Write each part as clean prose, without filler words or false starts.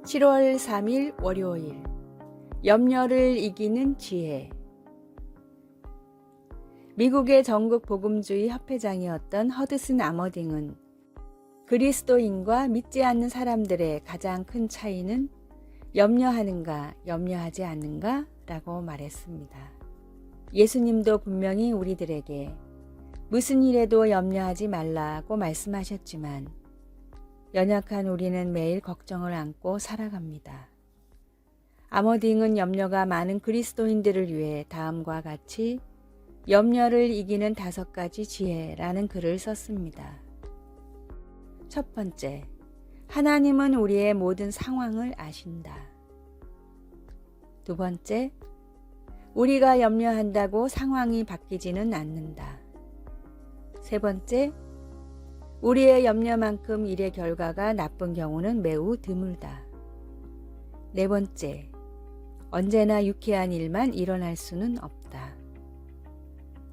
7월 3일 월요일 염려를 이기는 지혜. 미국의 전국 복음주의 협회장이었던 허드슨 아머딩은 그리스도인과 믿지 않는 사람들의 가장 큰 차이는 염려하는가, 염려하지 않는가 라고 말했습니다. 예수님도 분명히 우리들에게 무슨 일에도 염려하지 말라고 말씀하셨지만 연약한 우리는 매일 걱정을 안고 살아갑니다. 아머딩은 염려가 많은 그리스도인들을 위해 다음과 같이 염려를 이기는 5가지 지혜라는 글을 썼습니다. 첫 번째, 하나님은 우리의 모든 상황을 아신다. 두 번째, 우리가 염려한다고 상황이 바뀌지는 않는다. 세 번째, 우리의 염려만큼 일의 결과가 나쁜 경우는 매우 드물다. 네 번째, 언제나 유쾌한 일만 일어날 수는 없다.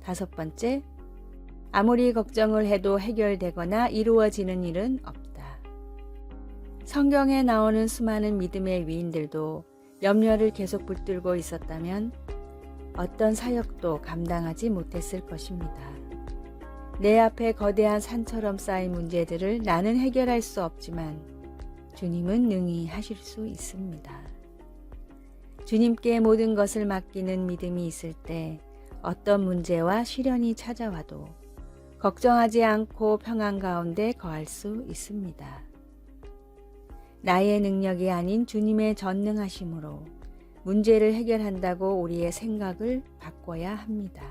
다섯 번째, 아무리 걱정을 해도 해결되거나 이루어지는 일은 없다. 성경에 나오는 수많은 믿음의 위인들도 염려를 계속 붙들고 있었다면 어떤 사역도 감당하지 못했을 것입니다. 내 앞에 거대한 산처럼 쌓인 문제들을 나는 해결할 수 없지만 주님은 능히 하실 수 있습니다. 주님께 모든 것을 맡기는 믿음이 있을 때 어떤 문제와 시련이 찾아와도 걱정하지 않고 평안 가운데 거할 수 있습니다. 나의 능력이 아닌 주님의 전능하심으로 문제를 해결한다고 우리의 생각을 바꿔야 합니다.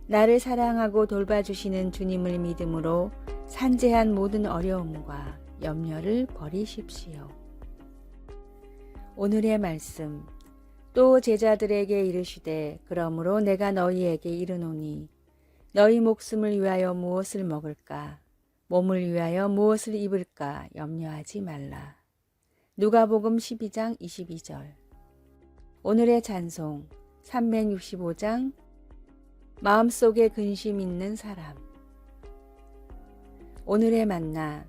나를 사랑하고 돌봐주시는 주님을 믿음으로 산재한 모든 어려움과 염려를 버리십시오. 오늘의 말씀, 또 제자들에게 이르시되 그러므로 내가 너희에게 이르노니 너희 목숨을 위하여 무엇을 먹을까, 몸을 위하여 무엇을 입을까 염려하지 말라. 누가복음 12장 22절. 오늘의 찬송 365장 마음속에 근심 있는 사람. 오늘의 만나.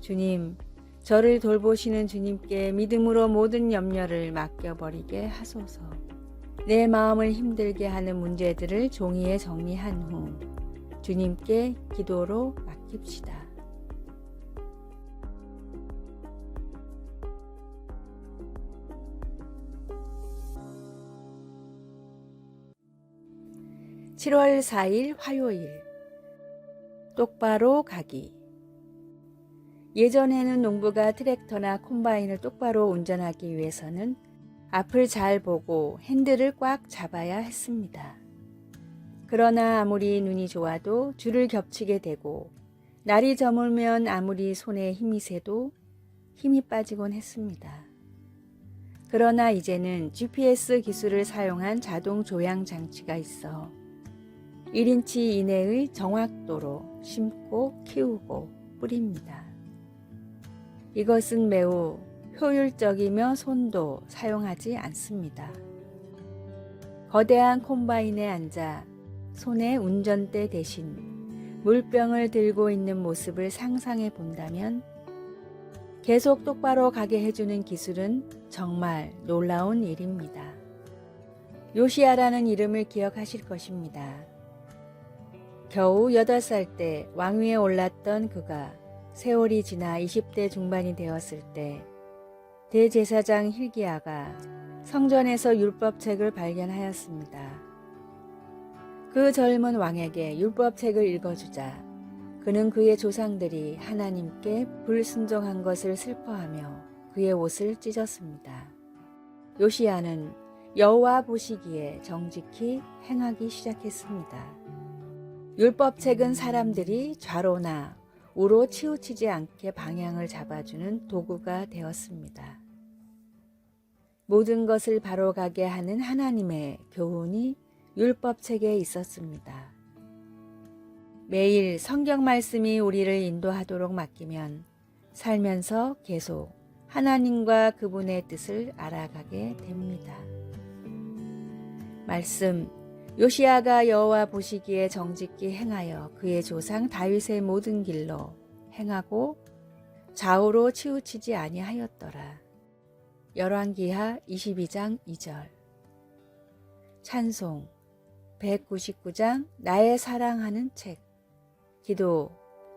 주님, 저를 돌보시는 주님께 믿음으로 모든 염려를 맡겨버리게 하소서. 내 마음을 힘들게 하는 문제들을 종이에 정리한 후 주님께 기도로 맡깁시다. (7월 4일) 화요일. 똑바로 가기. 예전에는 농부가 트랙터나 콤바인을 똑바로 운전하기 위해서는 앞을 잘 보고 핸들을 꽉 잡아야 했습니다. 그러나 아무리 눈이 좋아도 줄을 겹치게 되고 날이 저물면 아무리 손에 힘이 세도 힘이 빠지곤 했습니다. 그러나 이제는 GPS 기술을 사용한 자동 조향 장치가 있어 1인치 이내의 정확도로 심고 키우고 뿌립니다. 이것은 매우 효율적이며 손도 사용하지 않습니다. 거대한 콤바인에 앉아 손에 운전대 대신 물병을 들고 있는 모습을 상상해 본다면 계속 똑바로 가게 해주는 기술은 정말 놀라운 일입니다. 요시야라는 이름을 기억하실 것입니다. 겨우 8살 때 왕위에 올랐던 그가 세월이 지나 20대 중반이 되었을 때 대제사장 hil기야가 성전에서 율법책을 발견하였습니다. 그 젊은 왕에게 율법책을 읽어주자 그는 그의 조상들이 하나님께 불순종한 것을 슬퍼하며 그의 옷을 찢었습니다. 요시야는 여호와 보시기에 정직히 행하기 시작했습니다. 율법책은 사람들이 좌로나 우로 치우치지 않게 방향을 잡아주는 도구가 되었습니다. 모든 것을 바로 가게 하는 하나님의 교훈이 율법책에 있었습니다. 매일 성경 말씀이 우리를 인도하도록 맡기면 살면서 계속 하나님과 그분의 뜻을 알아가게 됩니다. 말씀, 요시야가 여호와 보시기에 정직히 행하여 그의 조상 다윗의 모든 길로 행하고 좌우로 치우치지 아니하였더라. 열왕기하 22장 2절. 찬송 199장 나의 사랑하는 책. 기도.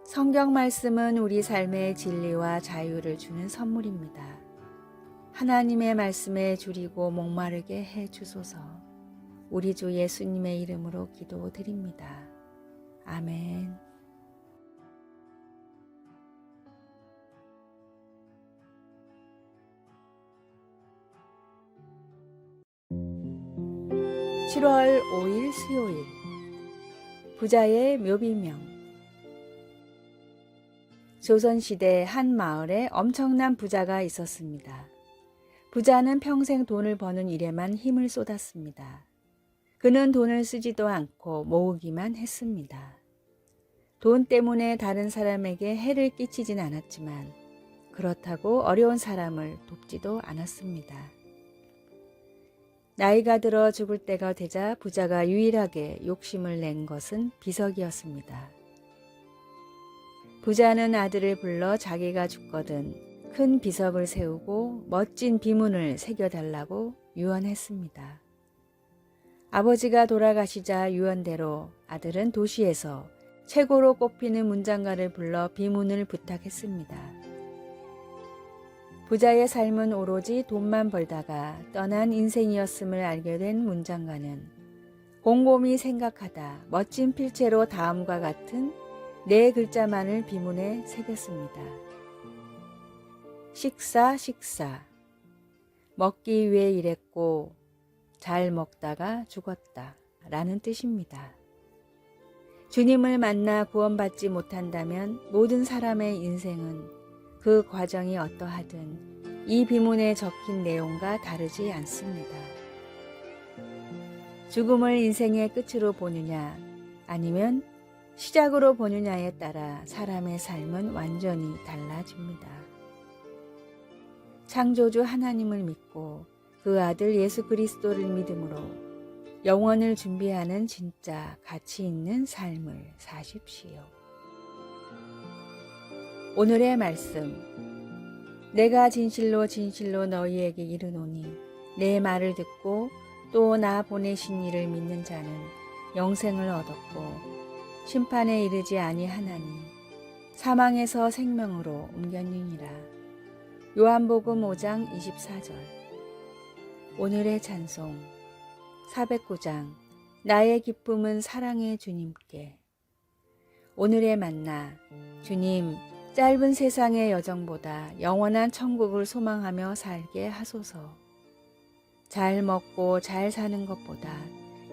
성경 말씀은 우리 삶의 진리와 자유를 주는 선물입니다. 하나님의 말씀에 줄이고 목마르게 해 주소서. 우리 주 예수님의 이름으로 기도드립니다. 아멘. (7월 5일) 수요일. 부자의 묘비명. 조선시대 한 마을에 엄청난 부자가 있었습니다. 부자는 평생 돈을 버는 일에만 힘을 쏟았습니다. 그는 돈을 쓰지도 않고 모으기만 했습니다. 돈 때문에 다른 사람에게 해를 끼치진 않았지만 그렇다고 어려운 사람을 돕지도 않았습니다. 나이가 들어 죽을 때가 되자 부자가 유일하게 욕심을 낸 것은 비석이었습니다. 부자는 아들을 불러 자기가 죽거든 큰 비석을 세우고 멋진 비문을 새겨달라고 유언했습니다. 아버지가 돌아가시자 유언대로 아들은 도시에서 최고로 꼽히는 문장가를 불러 비문을 부탁했습니다. 부자의 삶은 오로지 돈만 벌다가 떠난 인생이었음을 알게 된 문장가는 곰곰이 생각하다 멋진 필체로 다음과 같은 4글자만을 비문에 새겼습니다. 식사. 먹기 위해 일했고 잘 먹다가 죽었다 라는 뜻입니다. 주님을 만나 구원받지 못한다면 모든 사람의 인생은 그 과정이 어떠하든 이 비문에 적힌 내용과 다르지 않습니다. 죽음을 인생의 끝으로 보느냐 아니면 시작으로 보느냐에 따라 사람의 삶은 완전히 달라집니다. 창조주 하나님을 믿고 그 아들 예수 그리스도를 믿음으로 영원을 준비하는 진짜 가치 있는 삶을 사십시오. 오늘의 말씀. 내가 진실로 너희에게 이르노니 내 말을 듣고 또 나 보내신 이를 믿는 자는 영생을 얻었고 심판에 이르지 아니하나니 사망에서 생명으로 옮겼느니라. 요한복음 5장 24절. 오늘의 찬송 409장 나의 기쁨은 사랑의 주님께. 오늘의 만나. 주님, 짧은 세상의 여정보다 영원한 천국을 소망하며 살게 하소서. 잘 먹고 잘 사는 것보다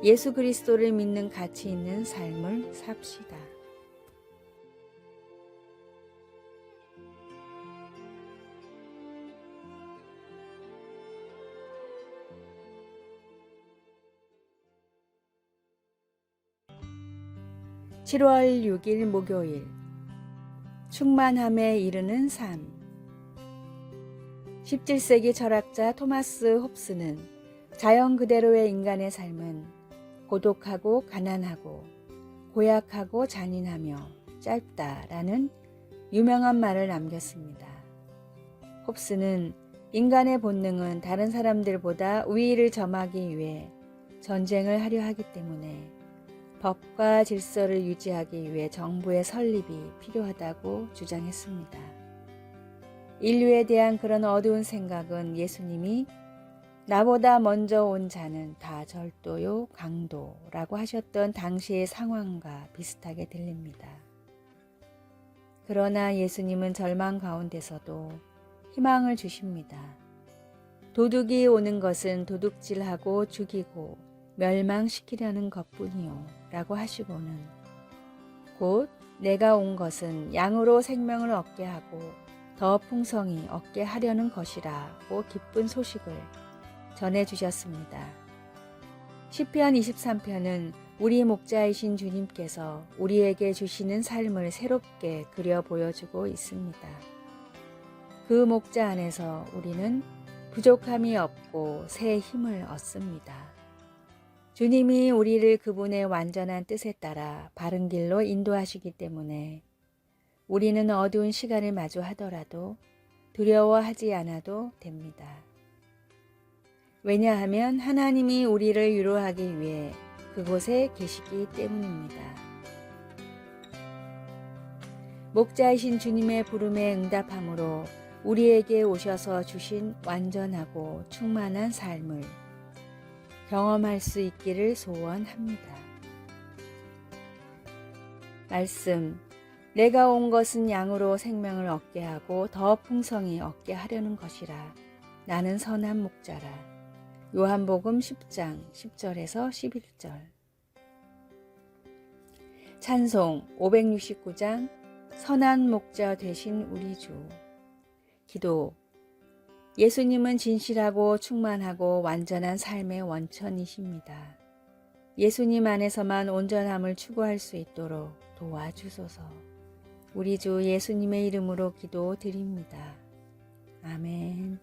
예수 그리스도를 믿는 가치 있는 삶을 삽시다. (7월 6일) 목요일. 충만함에 이르는 삶. 17세기 철학자 토마스 홉스는 자연 그대로의 인간의 삶은 고독하고 가난하고 고약하고 잔인하며 짧다라는 유명한 말을 남겼습니다. 홉스는 인간의 본능은 다른 사람들보다 우위를 점하기 위해 전쟁을 하려 하기 때문에 법과 질서를 유지하기 위해 정부의 설립이 필요하다고 주장했습니다. 인류에 대한 그런 어두운 생각은 예수님이 나보다 먼저 온 자는 다 절도요 강도라고 하셨던 당시의 상황과 비슷하게 들립니다. 그러나 예수님은 절망 가운데서도 희망을 주십니다. 도둑이 오는 것은 도둑질하고 죽이고 멸망시키려는 것뿐이요 라고 하시고는 곧 내가 온 것은 양으로 생명을 얻게 하고 더 풍성히 얻게 하려는 것이라고 기쁜 소식을 전해주셨습니다. 시편 23편은 우리 목자이신 주님께서 우리에게 주시는 삶을 새롭게 그려 보여주고 있습니다. 그 목자 안에서 우리는 부족함이 없고 새 힘을 얻습니다. 주님이 우리를 그분의 완전한 뜻에 따라 바른 길로 인도하시기 때문에 우리는 어두운 시간을 마주하더라도 두려워하지 않아도 됩니다. 왜냐하면 하나님이 우리를 위로하기 위해 그곳에 계시기 때문입니다. 목자이신 주님의 부름에 응답함으로 우리에게 오셔서 주신 완전하고 충만한 삶을 경험할 수 있기를 소원합니다. 말씀, 내가 온 것은 양으로 생명을 얻게 하고 더 풍성히 얻게 하려는 것이라. 나는 선한 목자라. 요한복음 10장 10절에서 11절. 찬송 569장 선한 목자 되신 우리 주. 기도, 예수님은 진실하고 충만하고 완전한 삶의 원천이십니다. 예수님 안에서만 온전함을 추구할 수 있도록 도와주소서. 우리 주 예수님의 이름으로 기도드립니다. 아멘.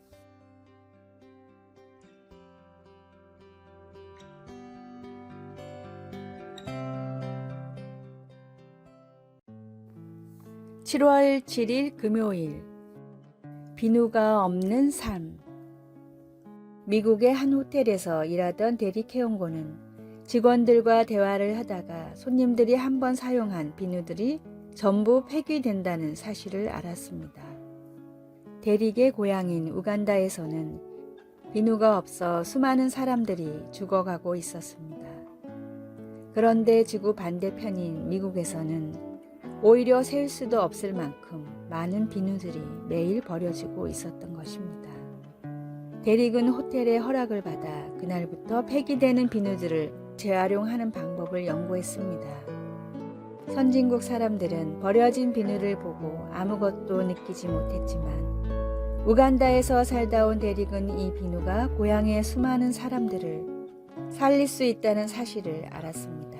(7월 7일) 금요일. 비누가 없는 삶. 미국의 한 호텔에서 일하던 대리 케용고는 직원들과 대화를 하다가 손님들이 한번 사용한 비누들이 전부 폐기된다는 사실을 알았습니다. 대리의 고향인 우간다에서는 비누가 없어 수많은 사람들이 죽어가고 있었습니다. 그런데 지구 반대편인 미국에서는 오히려 셀 수도 없을 만큼 많은 비누들이 매일 버려지고 있었던 것입니다. 대릭은 호텔의 허락을 받아 그날부터 폐기되는 비누들을 재활용하는 방법을 연구했습니다. 선진국 사람들은 버려진 비누를 보고 아무것도 느끼지 못했지만 우간다에서 살다 온 대릭은 이 비누가 고향의 수많은 사람들을 살릴 수 있다는 사실을 알았습니다.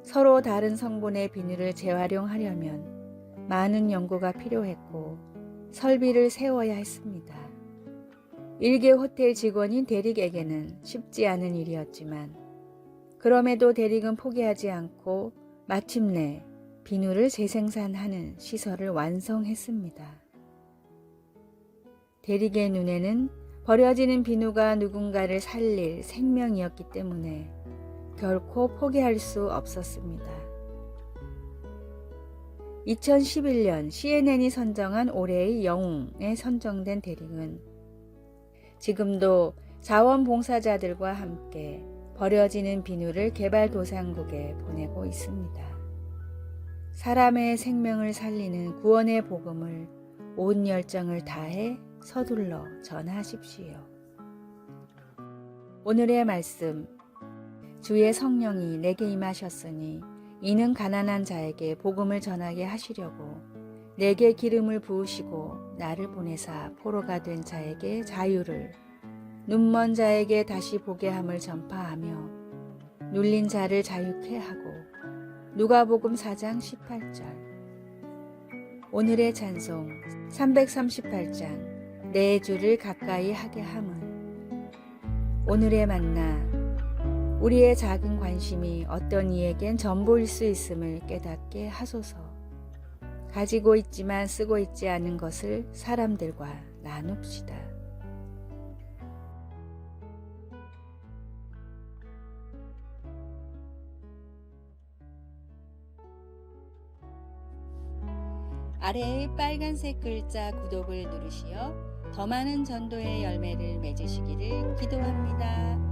서로 다른 성분의 비누를 재활용하려면 많은 연구가 필요했고 설비를 세워야 했습니다. 일개 호텔 직원인 대릭에게는 쉽지 않은 일이었지만 그럼에도 대릭은 포기하지 않고 마침내 비누를 재생산하는 시설을 완성했습니다. 대릭의 눈에는 버려지는 비누가 누군가를 살릴 생명이었기 때문에 결코 포기할 수 없었습니다. 2011년 CNN이 선정한 올해의 영웅에 선정된 대릭은 지금도 자원봉사자들과 함께 버려지는 비누를 개발도상국에 보내고 있습니다. 사람의 생명을 살리는 구원의 복음을 온 열정을 다해 서둘러 전하십시오. 오늘의 말씀, 주의 성령이 내게 임하셨으니 이는 가난한 자에게 복음을 전하게 하시려고 내게 기름을 부으시고 나를 보내사 포로가 된 자에게 자유를, 눈먼 자에게 다시 보게 함을 전파하며 눌린 자를 자유케 하고. 누가복음 4장 18절. 오늘의 찬송 338장 내 주를 가까이 하게 함은. 오늘의 만나, 우리의 작은 관심이 어떤 이에겐 전부일 수 있음을 깨닫게 하소서. 가지고 있지만 쓰고 있지 않은 것을 사람들과 나눕시다. 아래의 빨간색 글자 구독을 누르시어 더 많은 전도의 열매를 맺으시기를 기도합니다.